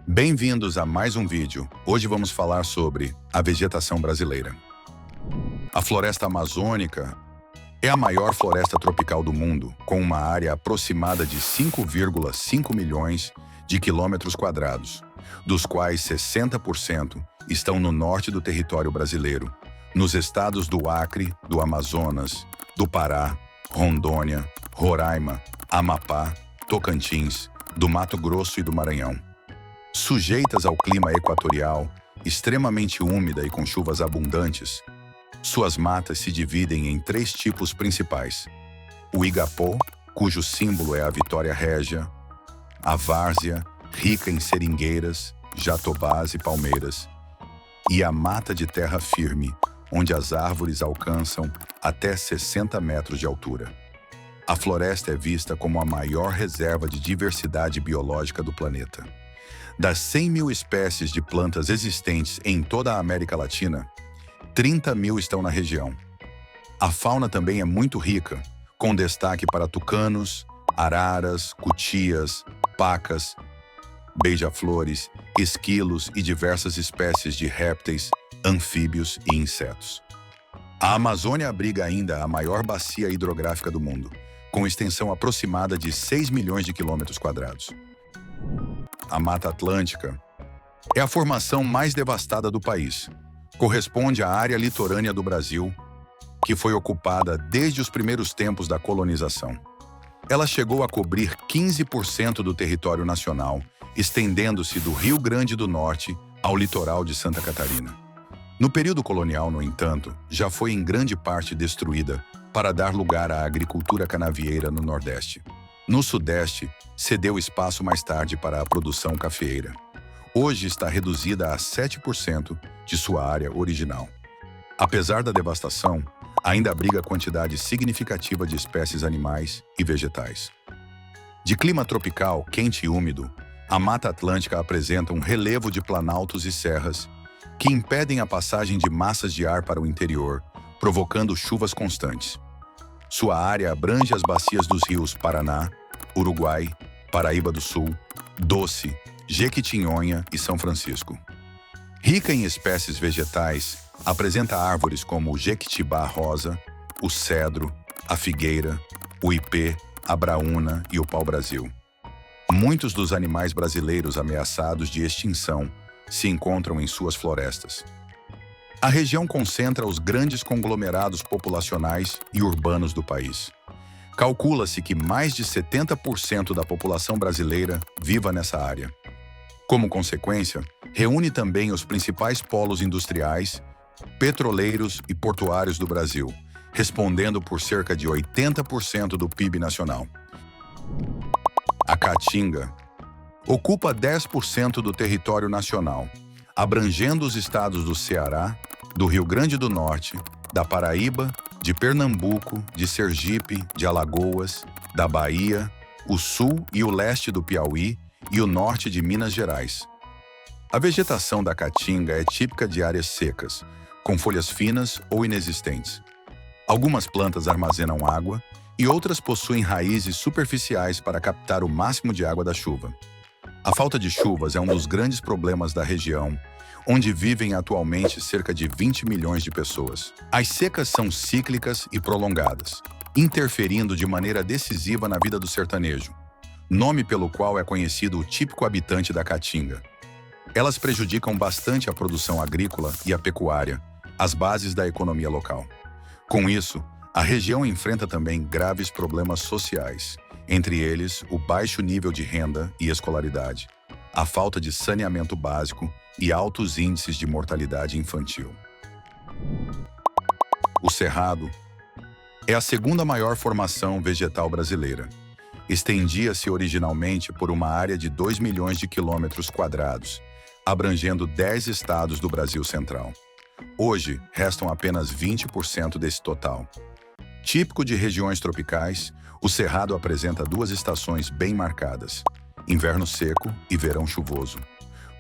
Bem-vindos a mais um vídeo. Hoje vamos falar sobre a vegetação brasileira. A floresta amazônica é a maior floresta tropical do mundo, com uma área aproximada de 5,5 milhões de quilômetros quadrados, dos quais 60% estão no norte do território brasileiro, nos estados do Acre, do Amazonas, do Pará, Rondônia, Roraima, Amapá, Tocantins, do Mato Grosso e do Maranhão. Sujeitas ao clima equatorial, extremamente úmida e com chuvas abundantes, suas matas se dividem em três tipos principais: o igapó, cujo símbolo é a vitória régia; a várzea, rica em seringueiras, jatobás e palmeiras; e a mata de terra firme, onde as árvores alcançam até 60 metros de altura. A floresta é vista como a maior reserva de diversidade biológica do planeta. Das 100 mil espécies de plantas existentes em toda a América Latina, 30 mil estão na região. A fauna também é muito rica, com destaque para tucanos, araras, cutias, pacas, beija-flores, esquilos e diversas espécies de répteis, anfíbios e insetos. A Amazônia abriga ainda a maior bacia hidrográfica do mundo, com extensão aproximada de 6 milhões de quilômetros quadrados. A Mata Atlântica é a formação mais devastada do país. Corresponde à área litorânea do Brasil, que foi ocupada desde os primeiros tempos da colonização. Ela chegou a cobrir 15% do território nacional, estendendo-se do Rio Grande do Norte ao litoral de Santa Catarina. No período colonial, no entanto, já foi em grande parte destruída para dar lugar à agricultura canavieira no Nordeste. No Sudeste, cedeu espaço mais tarde para a produção cafeeira. Hoje está reduzida a 7% de sua área original. Apesar da devastação, ainda abriga quantidade significativa de espécies animais e vegetais. De clima tropical, quente e úmido, a Mata Atlântica apresenta um relevo de planaltos e serras que impedem a passagem de massas de ar para o interior, provocando chuvas constantes. Sua área abrange as bacias dos rios Paraná, Uruguai, Paraíba do Sul, Doce, Jequitinhonha e São Francisco. Rica em espécies vegetais, apresenta árvores como o jequitibá rosa, o cedro, a figueira, o ipê, a braúna e o pau-brasil. Muitos dos animais brasileiros ameaçados de extinção se encontram em suas florestas. A região concentra os grandes conglomerados populacionais e urbanos do país. Calcula-se que mais de 70% da população brasileira viva nessa área. Como consequência, reúne também os principais polos industriais, petroleiros e portuários do Brasil, respondendo por cerca de 80% do PIB nacional. A Caatinga ocupa 10% do território nacional, abrangendo os estados do Ceará, do Rio Grande do Norte, da Paraíba, de Pernambuco, de Sergipe, de Alagoas, da Bahia, o sul e o leste do Piauí e o norte de Minas Gerais. A vegetação da Caatinga é típica de áreas secas, com folhas finas ou inexistentes. Algumas plantas armazenam água e outras possuem raízes superficiais para captar o máximo de água da chuva. A falta de chuvas é um dos grandes problemas da região, onde vivem atualmente cerca de 20 milhões de pessoas. As secas são cíclicas e prolongadas, interferindo de maneira decisiva na vida do sertanejo, nome pelo qual é conhecido o típico habitante da Caatinga. Elas prejudicam bastante a produção agrícola e a pecuária, as bases da economia local. Com isso, a região enfrenta também graves problemas sociais, entre eles o baixo nível de renda e escolaridade, a falta de saneamento básico e altos índices de mortalidade infantil. O Cerrado é a segunda maior formação vegetal brasileira. Estendia-se originalmente por uma área de 2 milhões de quilômetros quadrados, abrangendo 10 estados do Brasil Central. Hoje, restam apenas 20% desse total. Típico de regiões tropicais, o Cerrado apresenta duas estações bem marcadas: inverno seco e verão chuvoso.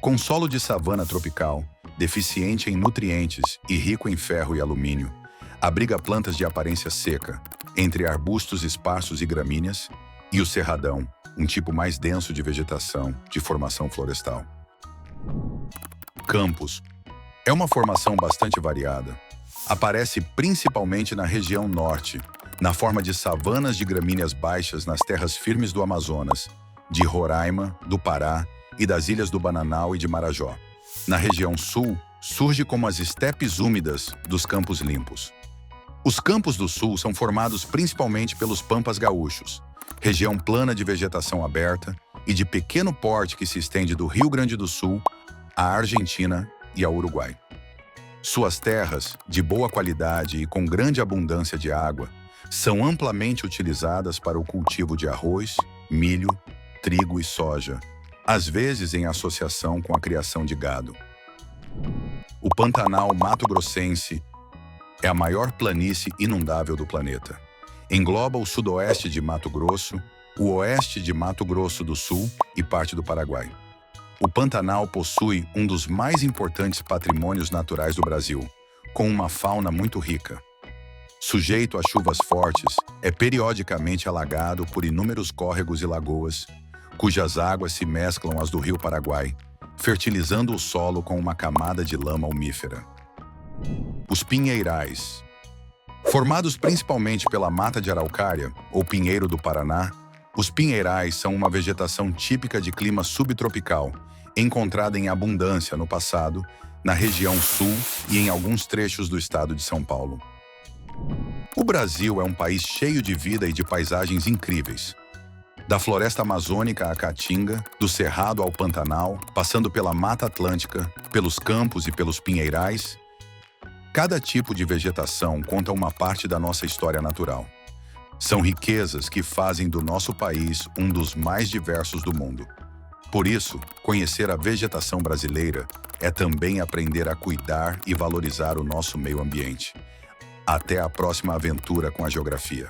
Com solo de savana tropical, deficiente em nutrientes e rico em ferro e alumínio, abriga plantas de aparência seca, entre arbustos esparsos e gramíneas, e o cerradão, um tipo mais denso de vegetação, de formação florestal. Campos é uma formação bastante variada. Aparece principalmente na região norte, na forma de savanas de gramíneas baixas nas terras firmes do Amazonas, de Roraima, do Pará e das ilhas do Bananal e de Marajó. Na região sul, surge como as estepes úmidas dos Campos Limpos. Os Campos do Sul são formados principalmente pelos Pampas gaúchos, região plana de vegetação aberta e de pequeno porte que se estende do Rio Grande do Sul à Argentina e ao Uruguai. Suas terras, de boa qualidade e com grande abundância de água, são amplamente utilizadas para o cultivo de arroz, milho, trigo e soja, às vezes em associação com a criação de gado. O Pantanal Mato-Grossense é a maior planície inundável do planeta. Engloba o sudoeste de Mato Grosso, o oeste de Mato Grosso do Sul e parte do Paraguai. O Pantanal possui um dos mais importantes patrimônios naturais do Brasil, com uma fauna muito rica. Sujeito a chuvas fortes, é periodicamente alagado por inúmeros córregos e lagoas, cujas águas se mesclam às do Rio Paraguai, fertilizando o solo com uma camada de lama umífera. Os pinheirais. Formados principalmente pela mata de araucária, ou pinheiro do Paraná, os pinheirais são uma vegetação típica de clima subtropical, encontrada em abundância no passado, na região sul e em alguns trechos do estado de São Paulo. O Brasil é um país cheio de vida e de paisagens incríveis. Da floresta amazônica à caatinga, do cerrado ao Pantanal, passando pela Mata Atlântica, pelos campos e pelos pinheirais, cada tipo de vegetação conta uma parte da nossa história natural. São riquezas que fazem do nosso país um dos mais diversos do mundo. Por isso, conhecer a vegetação brasileira é também aprender a cuidar e valorizar o nosso meio ambiente. Até a próxima aventura com a geografia.